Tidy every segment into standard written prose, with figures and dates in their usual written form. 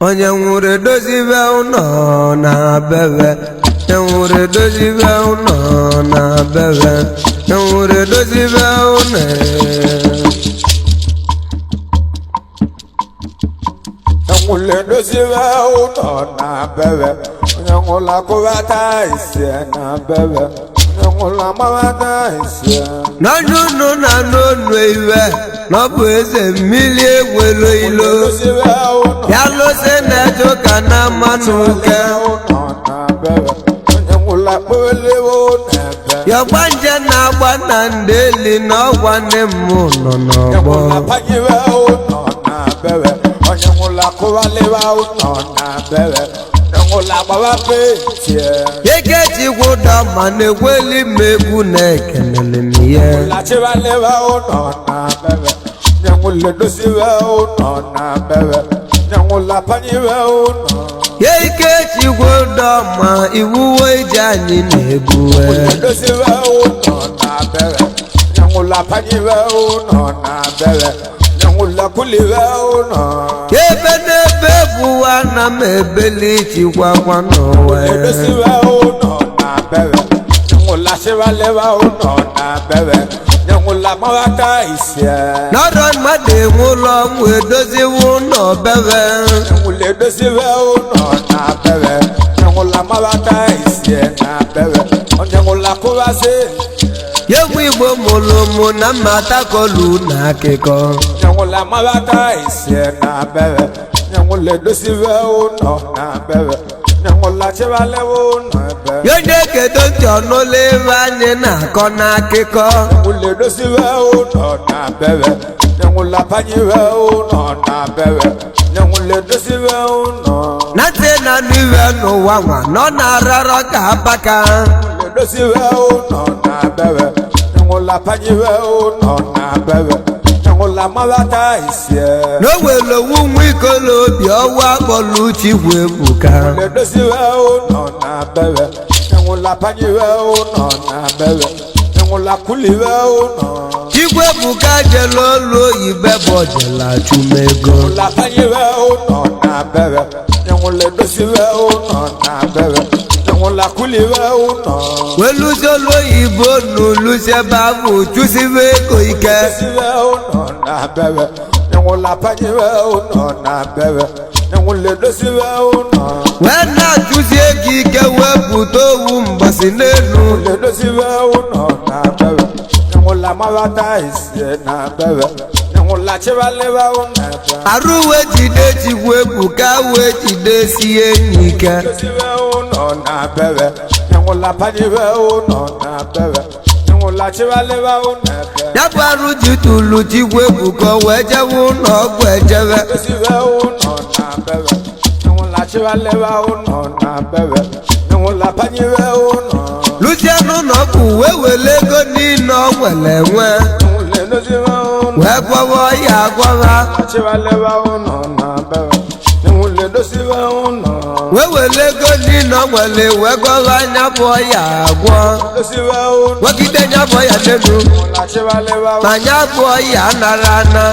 onyenwulu edozibe ụnọ na bebe enwuru edozibe ụnọ na bebe enwuru edozibe ụnọ enwuru edozibe ụnọ na bebe onyenwulu akụbata ise na bebe onyenwulu amabata ise n'ọnụnụ na n'onu iwe n'ọbụ eze mmiri egwelo ilo ya lose na-ejo ka na Amanuke ya gbanje na-agba na ndeli na ọgwa nne m nọ n'ọgbọ Ekechikwu ụda ma na-ekweli m egwu na-ekelele m ihe ya Ikechikwu ụda ma iwuwe ije anyị na-ebuwe ebe n'ebe bụwa na m ebeli chikwakwa n'ụwa n'ọdọ mmadụ enwe ụlọ ọnwụ edoziwe ụlọ bebe yegwu igbo mụlụmụ na mmata kolu na akịkọ yonye kedo ntị ọnụla ebe anyị na-akọ n'akịkọ nate na n'iwe n'ụwa nwa nọ na-ararọ ka abaka n'owele owu nwa ikolobi ọwa akpọlụ Chikwu Ebuka Chikwu Ebuka jele olu oyibe bụ ojela chumego weluzi olu oyibo n'oluzi ebe ahụ chụziwe ego ike wee na-achụzi ego ike wepụta owu mgbasi n'elu arụ wee jide Chikwu Ebuka wee jide sie enyi ike ya bụ arụ ji tụlụ Chikwu Ebuka wee jewe ụlọ ọgwụ ejebe luzienụ n'ọgwụ wee wele ego niile ọ nwere enwe wee gwọwa ọya agwọwa wee wele ego niile ọ nwere wee gwọwa anya bụ ọya agwọ gwagide nya bụ ọya n'elu ma nya bụ ọya nara ana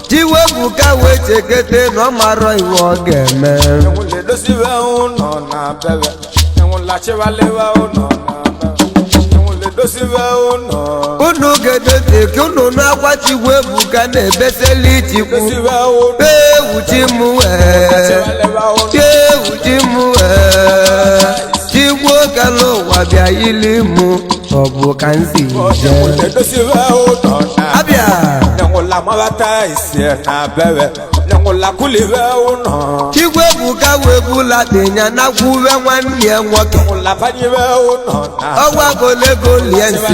Chikwu Ebuka wee chekete na ọ marọ iwe ọ ga-eme unu ga-edote ka unu na-akwa Chikwu Ebuka na-ebeseli Chikwu ewuchi m Chikwu okele ụwa bịa yili mụ ọ bụ ka nsi abịa Chikwu Ebuka wee bula dịnya nakwuwe nwanne ya nwoke ọgwa golego lie nsi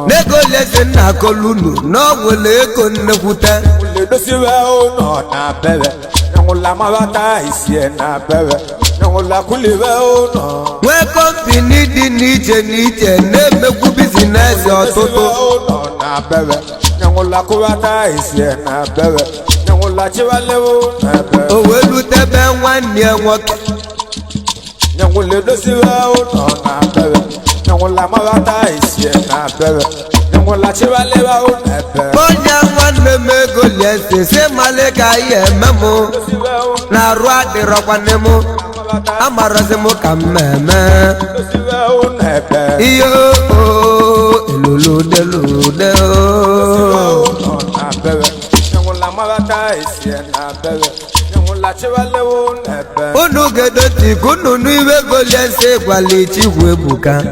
n'ego lezi nna kolunu n'ọgwụla ego nnekwute nwee kọmpini dị n'iche n'iche na-emekwu bizinesi ọtụtụ o wee lutebe nwanne ya nwoke enwula chivaleva unebe onye nwanne m ego liese si malika ihe ememụ na arụ adịrọkwa nne m amarọzi m ka mmemme ihe eluludelude unu gedoti kunu n'iwe ego liese gwali Chikwu Ebuka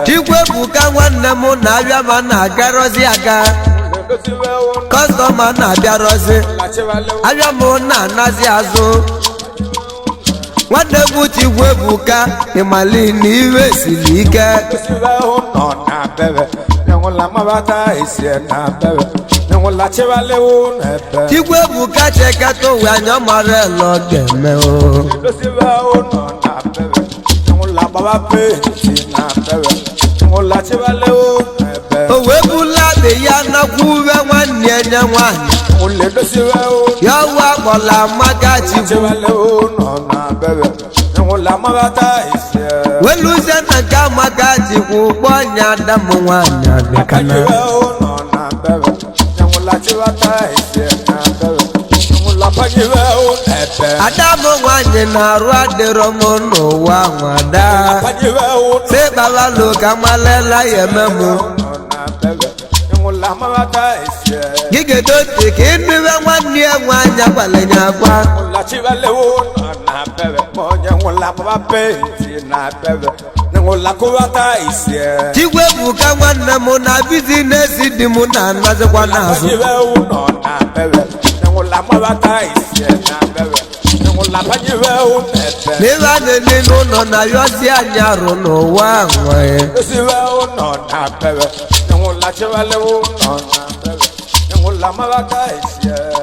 Chikwu Ebuka nwanne m na-abịa ma na-agarozi aga kọstọma na-abịarozi abịa m na-anazi azụ nwanne m Chikwu Ebuka ịmali na iwe siri ike Chikwu Ebuka chekata ụwa anya mara elo ga-eme o wee bula dị ya nakwa uwe nwanne ya nye nwanyị ya wa akpọla Amaka Chikwu weluzie na nke Amaka Chikwu kpọnya Adam nwanyị adịkana Adam nwanyị na-arụ adịrọ m n'ụwa nwada si kpalalo ka malela ya ememụ gị gedoti ka ịnụwe nwanne ya nwanyị agbalịnya agwa Chikwu Ebuka nwanne m na bizinesi dị m na-anazikwa n'azụ n'ebe a na-ele n'ụlọ na yọzi anyị arụ n'ụwa nwanyị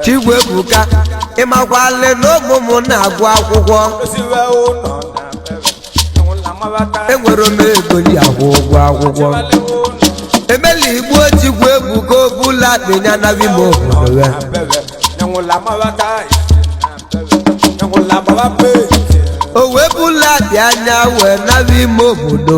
Chikwu Ebuka ịmakwali na ụmụ m na-agụ akwụkwọ enwere m ego ji akwụ ụgwọ akwụkwọ emela igbo Chikwu Ebuka obula dịnya na bimo obodo o wee bula dị anya wee na bimo obodo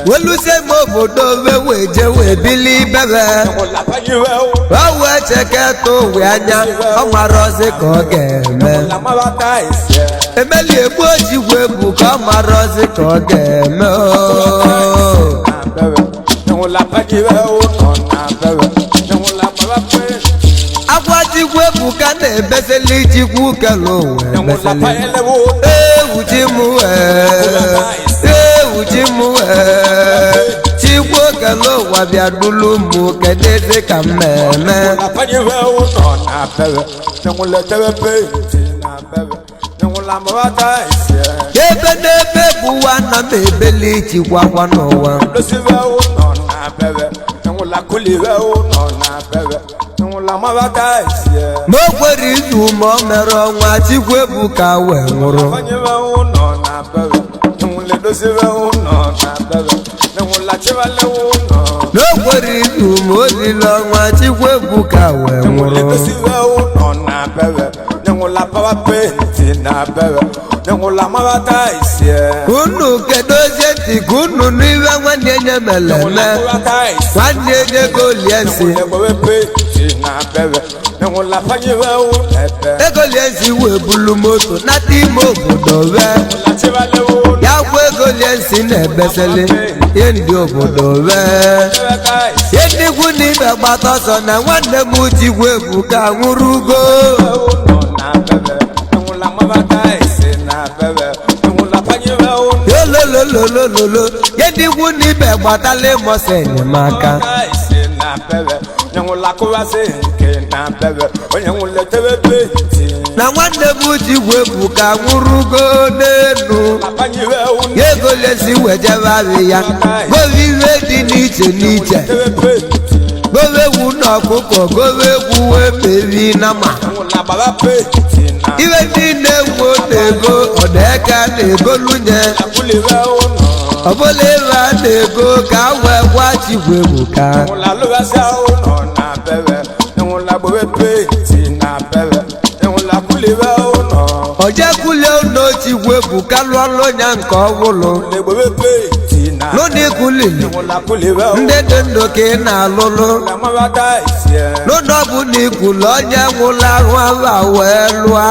welusie m obodo wee je wee bili bebe o wee cheketa owe anya ọ marọzi ka ọ ga-eme emeli egbu Chikwu Ebuka ọ marọzi ka ọ ga-eme agwa Chikwu Ebuka na-ebeseli Chikwu kele ụwa ewu chi m Chikwu kele ụwa bịa dulu m kedezi ka mmemme ebe n'ebe bụwa na m ebeli Chikwu akwa n'ụwa ma o kwere izu ma o mere ọnwa Chikwu Ebuka wee nwụrụ na o kwere izu ma o lile ọnwa Chikwu Ebuka wee nwụrụ unu kedozie ntị ka unu n'iwe nwanne nye meleme nwanne nye goliesi egoliesi wee bulu moto nata ime obodo wee ya kwa egoliesi na-ebeseli ihe ndị obodo wee ihe ndị ikwu na ibe gbata ọsọ na nwanne m Chikwu Ebuka nwụrụ ugo lolololololo ihe ndị ikwu na ibe gbatala ịmọsa enyemaka na nwanne m Chikwu Ebuka nwụrụ ugo n'elu ya egolesi wejebe abị ya gobe ihe dị n'iche n'iche gobe ewu na ọkụkọ gobe egwu wee meri na ma iwe ndị na-egwu na-ego ọdeka na-egolunye ọbụla ebe a na-ego ka a wee gwa Chikwu Ebuka Chikwebuka lụọlụ nya nke ọbụlụ lụdị kulili ndị dị ndụ ka ị na-alụlụ lụdị ọbụ na ikwulu onye nwụrụ ahụ aba wee lụọ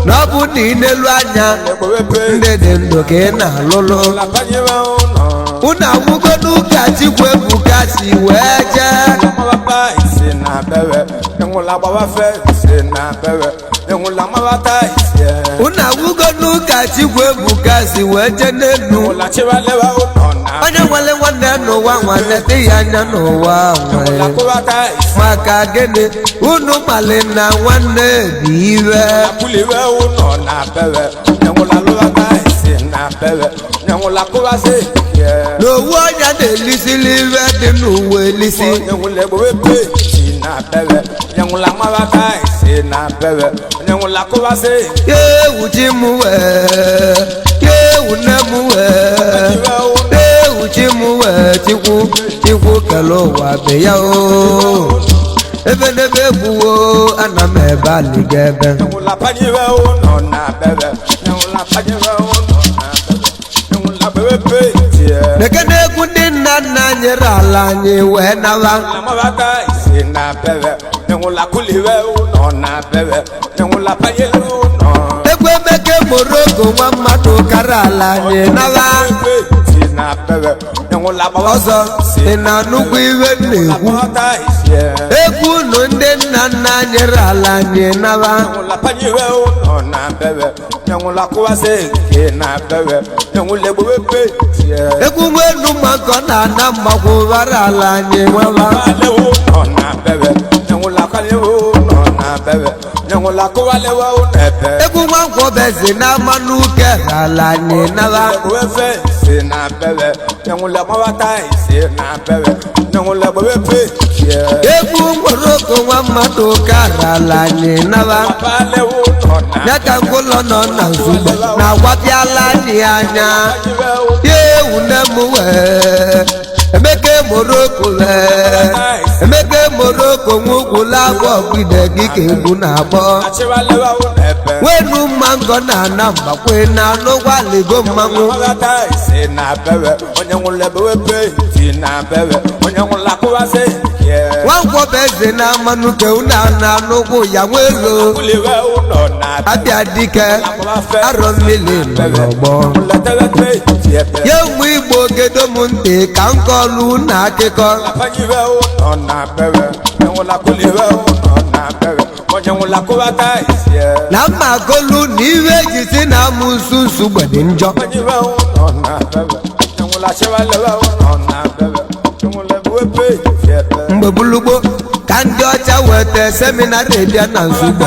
n'ọbụ na inelu anya ndị dị ndụ ka ị na-alụlụ unu agwụgo n'ụka Chikwebuka si wee jee unu agwụgo n'ụka Chikwebuka si wee jee n'elu onye nwere nwanne n'ụwa nwanne dị ya anya n'ụwa nwere maka gịnị unu mali na nwanne bụ iwe n'owu ọnya na-elisili iwe dị n'ụwa elisi yewu ji m wee yewu nne m wee yewu ji m wee Chukwu kele ụwa be ya o ebe n'ebe egbuwo ana m ebe aliga ebe nekene egwu ndị nna nna nyere ala anyị wee nawa egwu emeke Moroko nwa mmadụ kara ala anyị nawa ọzọ ị na-anụkwu iwe na-ekwu egwu unu ndị nna nna nyere ala anyị nawa egwu nwenu maka ọ na-ana mgbakwụbara ala anyị nwawa egwu nwankwọbezi na Amanuke ala anyị nawa egwu Moroko nwa mmadụ kara ala anyị nawa ya ka ngụlọ nọ na Nsugbe na-agwapiala anyị anya yewu nne m wee Emeke Moroko wee Emeke Moroko nwụkwụla abụ ọgwụide gị ka egwu na-agbọ wenu mmango na-ana mgbakwe na anụgwaligo mmanwụ nwankwọbeze na Amanuke una na-anụgwụ ya nwelo abịa dike arọ mmiri n'ọgbọ ya ụmụ Igbo gedo m ntị ka nkọlụ na akụkọ na mma golu na iwe ji si na amụsụ Nsugbe dị njọ mgbe bulugbo ka ndị ọcha weta seminarị bịa na Nsugbe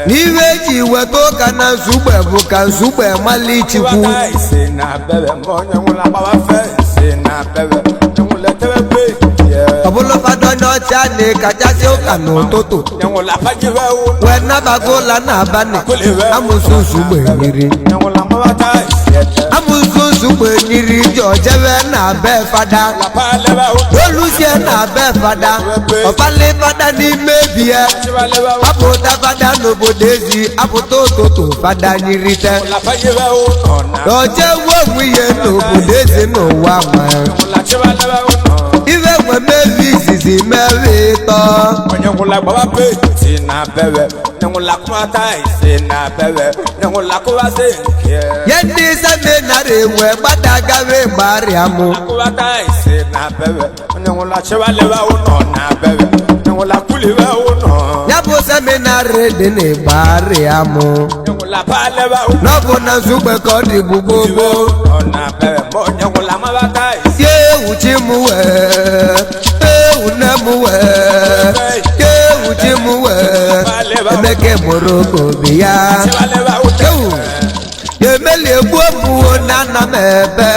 n'iwe eji weta ụka na Nsugbe bụ ka Nsugbe mali Chukwu ọbụla fada onye ọcha na-ekachasị ụka n'ụtụtụ wee nabago ụla n'abalị amụsụ Nsugbe nyiri amụsụ Nsugbe nyiri ji ojebe na be fada oluzie na be fada ọfali fada n'ime bie apụta fada n'obodo ezi apụta ụtụtụ fada nyirite oje nwe onwe ihe n'obodo ezi n'ụwa nwe iwe nwe mebi izizi mebi ịtọ ye ndị seminarị wee gbadagawe gbarịa mụ ya bụ seminarị dị n'Ịgbarịa mụ n'ọbụ na Nsugbe ka ọ dị gbogbo yewu chi m wee yewu nne m wee yewu chi m wee Emeke Moroko bi ya yewu ya emeli egbu obuwo na ana m ebe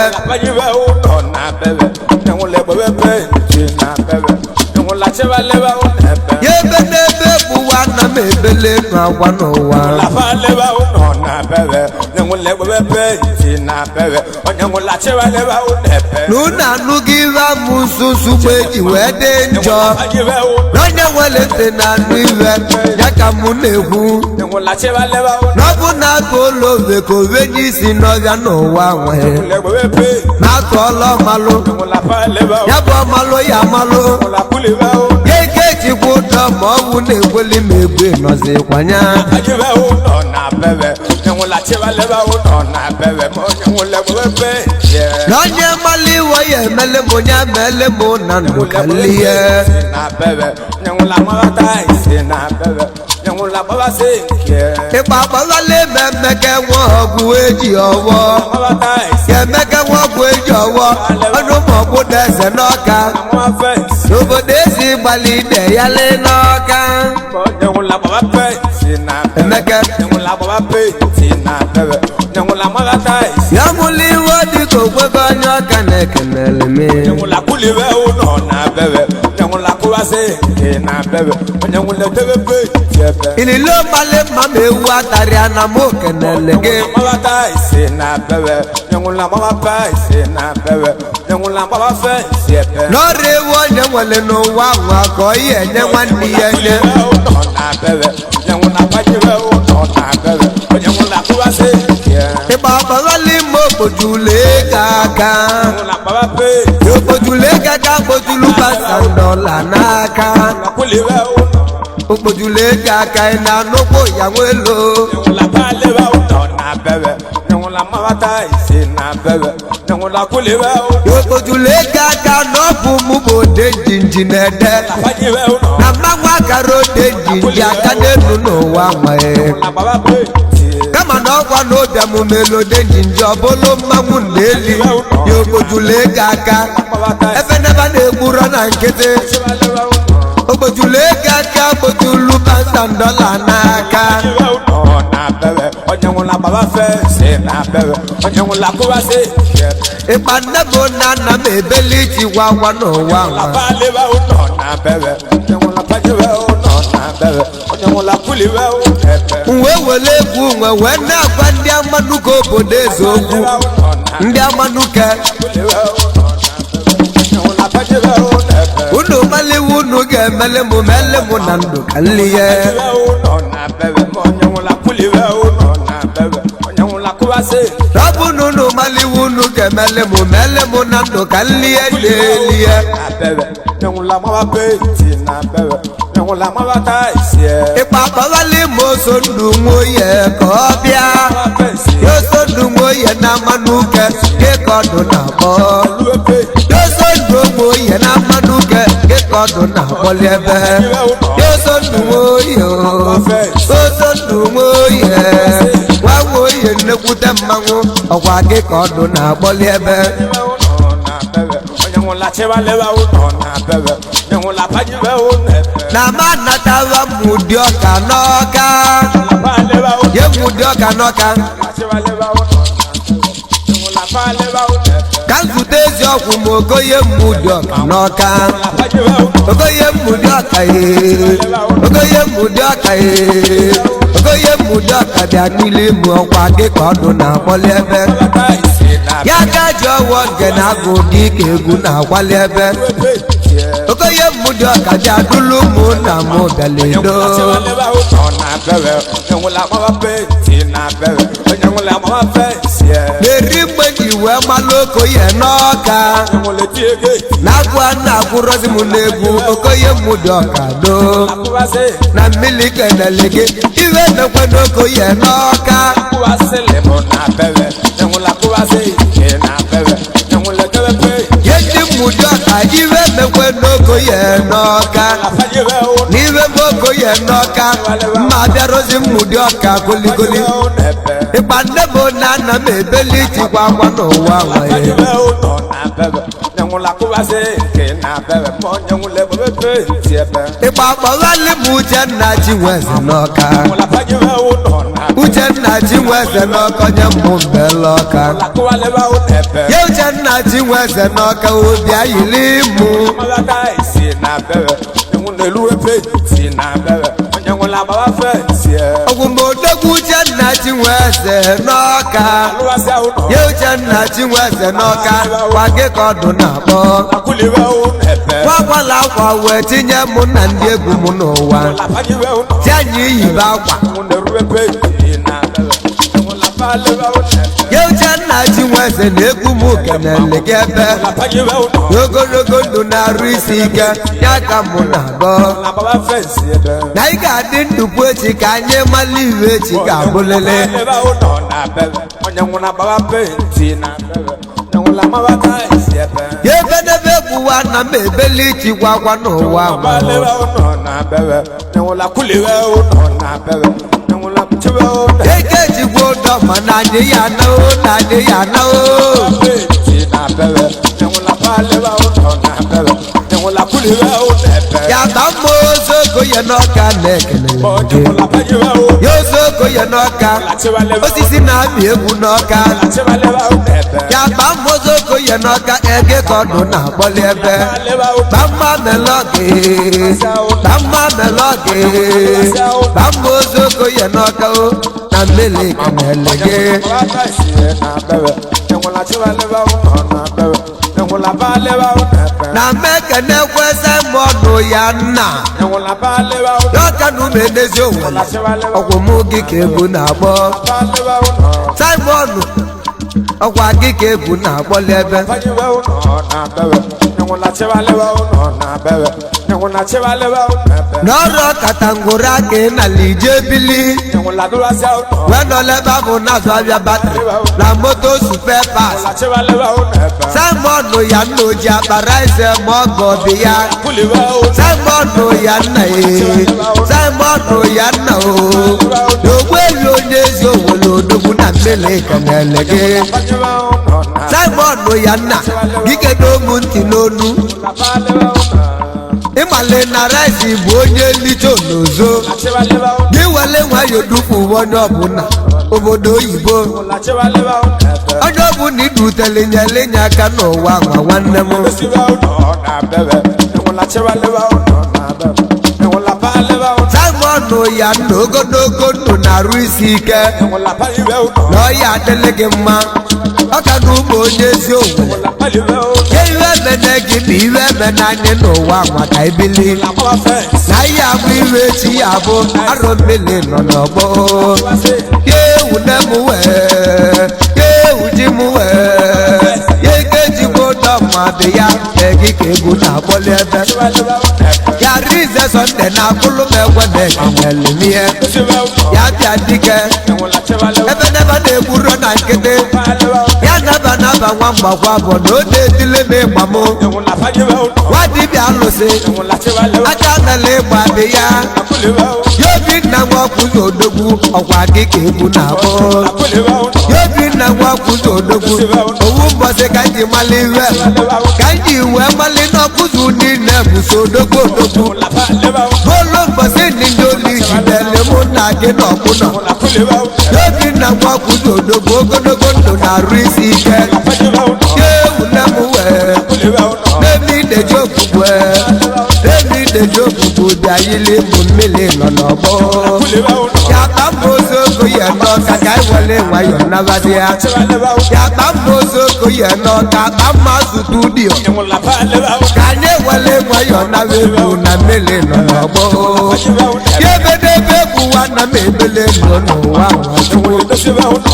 leba unebe. Yebe nebe buwa na mebele na wanowa. La leba unona bebe. Nyengule bebe tina bebe. Onyengula chewa leba unebe. Nuna nugira mususu meji wede njo. Nonyewele tena niwe yaka munehu. Nyengula chewa leba unebe. Nobu na kolo veko veji sinoga no wawe. Na kolo malo. Yabo malo ya malo. Yeke chikuta mawu nekweli megwe noze kwanya. Nonye mali waye mele monya mele mona nukaliye. Ipa bagale memeke wogu eji owo. Yemeke wogu eji owo. Onu mobu dese noka. Nubo desi bali de yale noka. Emeke Yamuli wadi kokwe kanyo kane kenele me. Nyangula kuliwe unona bebe. Nyangula kuwase kena bebe. Nyangula tebe jebe. Ililo male mame watari anamo kenele ge. Mawata ise na bebe. Nyangula mawapa ise na bebe. Nyangula mawafe jebe. Nore wo nyangwale no wawa koye nyangwani yenye. Unona bebe. Nyangula pajiwe unona bebe. Nyangula kuwase Baba wali mo bojule kaka. Yo bojule kaka bojulu basandola naka. Bojule kaka ina nobo yawelo. Yo bojule kaka nobu mubode jinjinede. Na mangwa karo de jinja kane nuno wamae. Kama n'ọkwa n'obi amụmelo de jinja bolo mmanwụ n'eli. Yo bojule kaka. Efe neba na-egburo na nkịtị. Bojule kaka bojulu basandola naka. Ipa nebo na na mebeli chiwa wano wawa. Uwe wele gu nwe wena kwa ndi Amanuke obodo ezogu. Ndi Amanuke. Unu mali unu ge mele mu na ndu kaliye. Rabu nunu mali unu ge mele mu na ndu kaliye liye. Ipa pawali moso ndu moye kobia. Yoso ndu moye na Amanuke ke kodo na bo. Yoso ndu moye na Amanuke ke kodo na bolebe. Yoso ndu moye. Yoso ndu moye. Wa moye nekute mmanwu okwa ke kodo na bolebe. Na mana tawa mudioka noka. Ye mudioka noka. Kanzutezi oku mogo ye mudioka noka. Ogo ye mudioka ye. Ogo ye mudioka ye. Ogo ye mudioka bia nile mu okwa ke kodo na bolebe. Ya gajo wonge na godi ke gu na walebe. Okoye mudioka ja dulu mu na mo beledo. Beri mwenji we maloko ye noka. Nagwa na kurozi munegu okoye mudioka do. Na milike na lege iwe na kwenoko ye noka. Yendi mudioka iwe mekwe noko ye noka. Niwe moko ye noka. Mabia rozi mudioka goli goli. Ipa nebo na na mebeli chikwa wano wawa ye. Ipa pawali mujenna chiweze noka. Ujenna chiweze noka nye mbeloka. Ye ujenna chiweze noka ubia ilimu. Ogumodogwu Uchenna Chinweze n'Ọka ye Uchenna Chinweze n'Ọka kwa gị ka ọdụ na-akpọ gwakwala akwa wee tinye mụ na ndị egwu m n'ụwa ti anyị yibe akwa ye Uchenna Chinweze na-egwu m kenele gị ebe ogologo ndụ na-arụ isi ike ya ka mụ na-agọ na ị ga-adị ndụkwu echi ka anyị mala iwe echi ga-abụlele ya ebedebe egwuwa na m ebeli ichikwa n'ụwa eke jikwa ụdọ mana anyị ya anaghị na anyị ya ya ba mma ozogo ya n'Ọka na-ekele ya ozogo ya n'Ọka osisi na-amị egwu n'Ọka ya ba mma ozogo ya n'Ọka ege ka ọdụ na-akpọli ebe bamma melọgị bamma ozogo ya n'Ọka na mmiri kenele gị na mekene kwese mọnụ ya nna n'Ọka na ume n'ezi Owere ọgwụ mụ gị ka egwu na-agbọ Simon ọgwa gị ka egwu na-agbọli ebe n'ọrụ katangwuru aka ị nala ije bili wee nọlebe ahụ na-azụ abịa batrị na moto supe pas Simon ya nna oji akpara eze ma ọgọ dị ya Simon ya nna Simon ya nna n'ogbeelu onye ezi Owere odogwu na mmiri kenele gị Simon ya nna gị kedo ụmụ ntị n'onu ịmale na rice bụ onye nlite n'ozo gị wele nwayọ dupu onye ọbụla obodo oyibo onye ọbụla idutele nyele nye aka n'ụwa nwa nwanne m Simon ya nna ogologo ndụ na-arụ isi ike na ọya adịlị gị mma Ọka na ụmụ onye ezi Owere iwe emene gị na iwe emene anyị n'ụwa maka ibili na ihe abụ iwe echi ya bụ arọ mmiri nọ n'ọgbọ ya ewu nne m wee ya ewu ji m wee ya eke jigbo ụdọ mmadụ ya egi ka egwu na-akpọli ebe ya Rize Sunday na-akwụlụ m egwe na-ekenele n'ihe ya bịa dike ebe nebe na-egburo na nkịtị ya naba nwa mgbakwa bụ na o na-etile m ịgba m nwa dibịa alụsị aka nala ịgba dị ya ya Obinna Nwakwuzo Odogwu ọkwa gị ka egwu na-akpọ ya Obinna Nwakwuzo Odogwu owu mbọsị ka nji mali iwe ka nji wee mali n'ọkụzụ niile bụ so odogwu olu mbọsị ndị oli jidele mụ na gị n'ọkpụnọ ya Obinna Nwakwuzo Odogwu ogologo ndụ na-arụ isi ike ya ewu nne m wee n'ebe ideji okwukwe bịa yili mụ mmiri nọ n'ọgbọ ya kpa mma ozogo ya n'Ọka ka anyị wele nwayọ nabadị ya ya kpa mma ozogo ya n'Ọka kpa mma studio ka anyị wele nwayọ naba egwu na mmiri nọ n'ọgbọ ya ebedebe egwuwa na m ebele nọ n'ụwa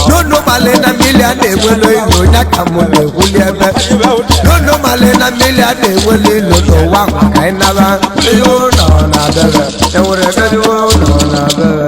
n'ụnụ mali na mmiri a na-enwele ilo ya ka mụ na-egwuli ebe n'ụnụ mali na mmiri a na-enwele ilo n'ụwa ka anyị naba ihe ụlọ na-abịa enwere ebe dị ụlọ na-abịa